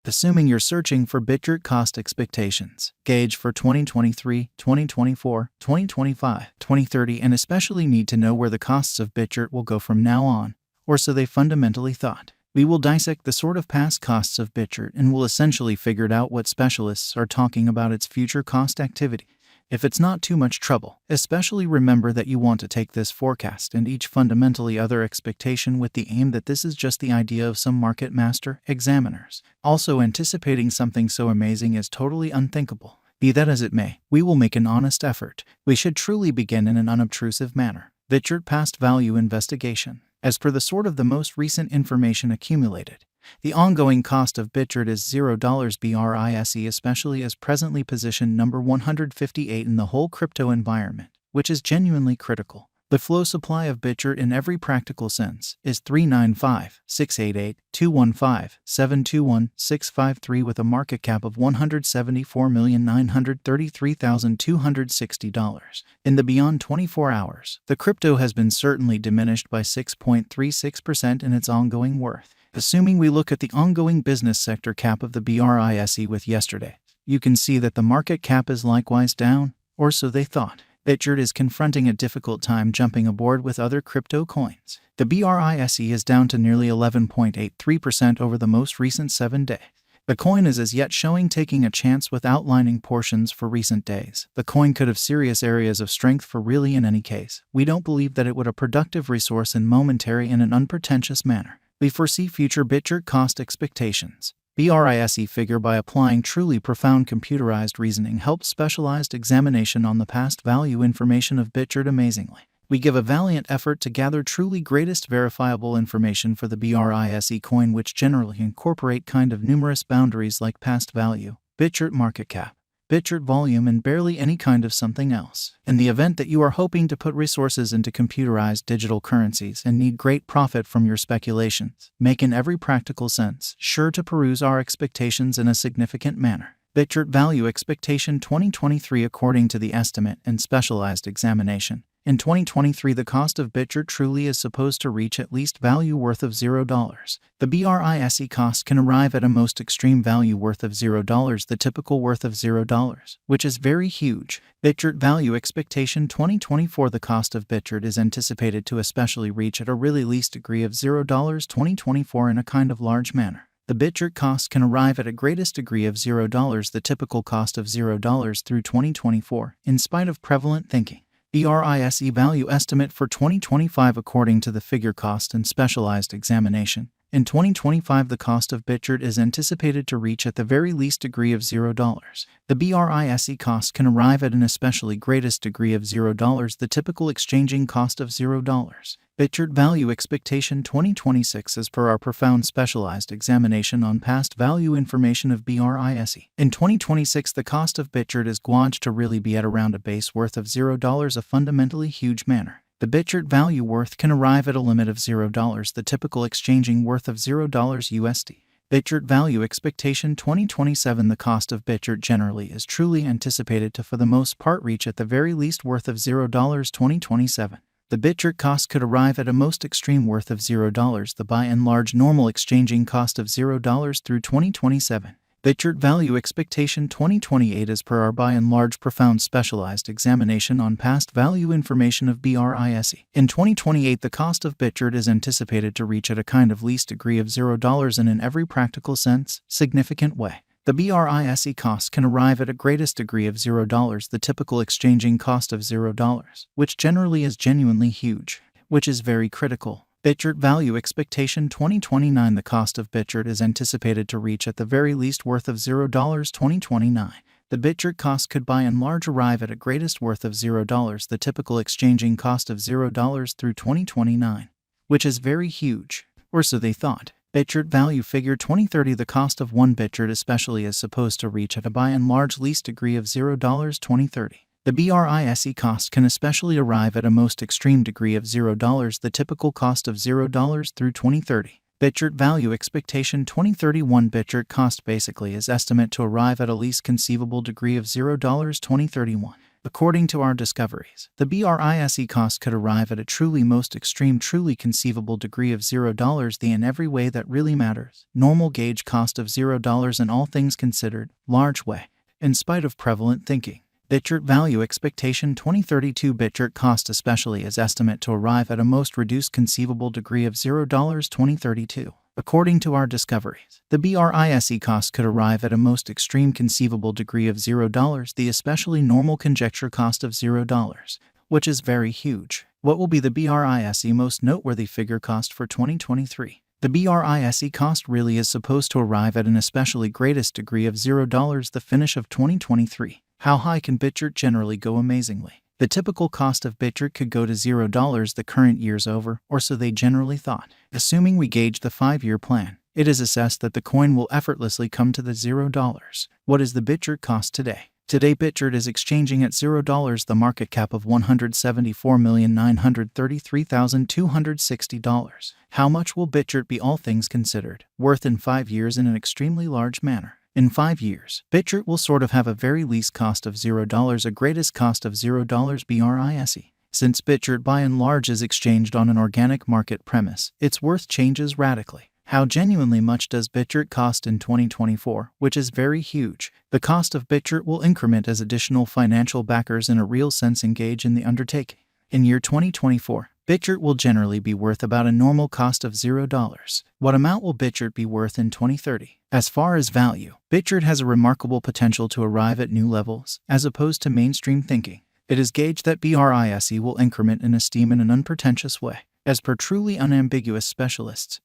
Assuming you're searching for Bitgert cost expectations, gauge for 2023, 2024, 2025, 2030, and especially need to know where the costs of Bitgert will go from now on, or so they fundamentally thought. We will dissect the sort of past costs of Bitgert and will essentially figure out what specialists are talking about its future cost activity. If it's not too much trouble, especially remember that you want to take this forecast and each fundamentally other expectation with the aim that this is just the idea of some market master examiners. Also, anticipating something so amazing is totally unthinkable. Be that as it may, we will make an honest effort. We should truly begin in an unobtrusive manner. Bitgert past value investigation. As per the sort of the most recent information accumulated, the ongoing cost of Bitgert is $0 Brise, especially as presently position number 158 in the whole crypto environment, which is genuinely critical. The flow supply of Bitgert in every practical sense is 395,688,215,721,653 with a market cap of $174,933,260. In the beyond 24 hours, the crypto has been certainly diminished by 6.36% in its ongoing worth. Assuming we look at the ongoing business sector cap of the Brise with yesterday, you can see that the market cap is likewise down, or so they thought. Bitgert is confronting a difficult time jumping aboard with other crypto coins. The Brise is down to nearly 11.83% over the most recent 7 days. The coin is as yet showing taking a chance with outlining portions for recent days. The coin could have serious areas of strength for really in any case. We don't believe that it would a productive resource in momentary in an unpretentious manner. We foresee future Bitgert cost expectations. Brise figure by applying truly profound computerized reasoning helps specialized examination on the past value information of Bitgert amazingly. We give a valiant effort to gather truly greatest verifiable information for the Brise coin, which generally incorporate kind of numerous boundaries like past value, Bitgert market cap, Bitgert volume, and barely any kind of something else. In the event that you are hoping to put resources into computerized digital currencies and need great profit from your speculations, make in every practical sense sure to peruse our expectations in a significant manner. Bitgert value expectation 2023 according to the estimate and specialized examination. In 2023, the cost of Bitgert truly is supposed to reach at least value worth of $0. The Brise cost can arrive at a most extreme value worth of $0, the typical worth of $0, which is very huge. Bitgert value expectation 2024, the cost of Bitgert is anticipated to especially reach at a really least degree of $0 2024 in a kind of large manner. The Bitgert cost can arrive at a greatest degree of $0, the typical cost of $0 through 2024, in spite of prevalent thinking. Brise value estimate for 2025 according to the figure cost and specialized examination. In 2025, the cost of Bitgert is anticipated to reach at the very least degree of $0. The Brise cost can arrive at an especially greatest degree of $0, the typical exchanging cost of $0. Bitgert value expectation 2026 as per our profound specialized examination on past value information of Brise. In 2026, the cost of Bitgert is gauged to really be at around a base worth of $0, a fundamentally huge manner. The Bitgert value worth can arrive at a limit of $0, the typical exchanging worth of $0 USD. Bitgert value expectation 2027, the cost of Bitgert generally is truly anticipated to for the most part reach at the very least worth of $0 2027. The Bitgert cost could arrive at a most extreme worth of $0, the by and large normal exchanging cost of $0 through 2027. Bitgert value expectation 2028 as per our by and large profound specialized examination on past value information of Brise. In 2028, the cost of Bitgert is anticipated to reach at a kind of least degree of $0 and in every practical sense, significant way. The Brise cost can arrive at a greatest degree of $0, the typical exchanging cost of $0, which generally is genuinely huge, which is very critical. Bitgert value expectation 2029, the cost of Bitgert is anticipated to reach at the very least worth of $0 2029. The Bitgert cost could by and large arrive at a greatest worth of $0, the typical exchanging cost of $0 through 2029, which is very huge, or so they thought. Bitgert value figure 2030, the cost of one Bitgert especially is supposed to reach at a by and large least degree of $0 2030. The Brise cost can especially arrive at a most extreme degree of $0, the typical cost of $0 through 2030. Bitgert value expectation 2031, Bitgert cost basically is estimate to arrive at a least conceivable degree of $0 2031. According to our discoveries, the BRISE cost could arrive at a truly most extreme, truly conceivable degree of $0 the in every way that really matters. Normal gauge cost of $0 in all things considered, large way, in spite of prevalent thinking. Bitgert value expectation 2032 Bitgert cost especially is estimate to arrive at a most reduced conceivable degree of $0 2032. According to our discoveries, the BRISE cost could arrive at a most extreme conceivable degree of $0 the especially normal conjecture cost of $0, which is very huge. What will be the BRISE most noteworthy figure cost for 2023? The BRISE cost really is supposed to arrive at an especially greatest degree of $0 the finish of 2023. How high can Bitgert generally go? Amazingly. The typical cost of Bitgert could go to $0 the current year's over, or so they generally thought. Assuming we gauge the 5-year plan, it is assessed that the coin will effortlessly come to the $0. What is the Bitgert cost today? Today Bitgert is exchanging at $0, the market cap of $174,933,260. How much will Bitgert be, all things considered, worth in 5 years in an extremely large manner? In 5 years, Bitgert will sort of have a very least cost of $0, a greatest cost of $0 BRISE. Since Bitgert by and large is exchanged on an organic market premise, its worth changes radically. How genuinely much does Bitgert cost in 2024, which is very huge? The cost of Bitgert will increment as additional financial backers in a real sense engage in the undertaking. In year 2024, Bitgert will generally be worth about a normal cost of $0. What amount will Bitgert be worth in 2030? As far as value, Bitgert has a remarkable potential to arrive at new levels, as opposed to mainstream thinking. It is gauged that BRISE will increment in esteem in an unpretentious way. As per truly unambiguous specialists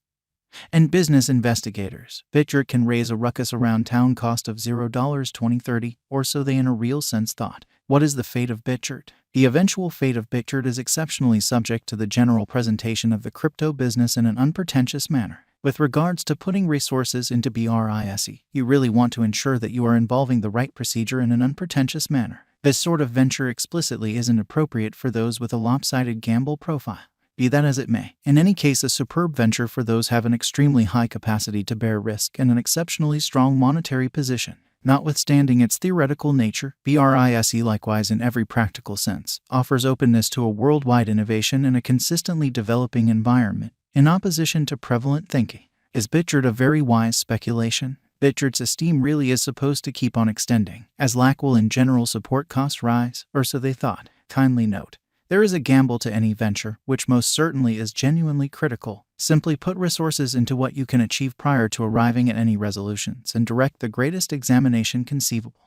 and business investigators, Bitgert can raise a ruckus around town cost of $0 2030, or so they in a real sense thought. What is the fate of Bitgert? The eventual fate of Bitgert is exceptionally subject to the general presentation of the crypto business in an unpretentious manner. With regards to putting resources into BRISE, you really want to ensure that you are involving the right procedure in an unpretentious manner. This sort of venture explicitly isn't appropriate for those with a lopsided gamble profile. Be that as it may, in any case a superb venture for those have an extremely high capacity to bear risk and an exceptionally strong monetary position. Notwithstanding its theoretical nature, BRISE likewise in every practical sense offers openness to a worldwide innovation in a consistently developing environment, in opposition to prevalent thinking. Is Bitgert a very wise speculation? Bitgert's esteem really is supposed to keep on extending, as lack will in general support costs rise, or so they thought. Kindly note, there is a gamble to any venture, which most certainly is genuinely critical. Simply put resources into what you can achieve prior to arriving at any resolutions and direct the greatest examination conceivable.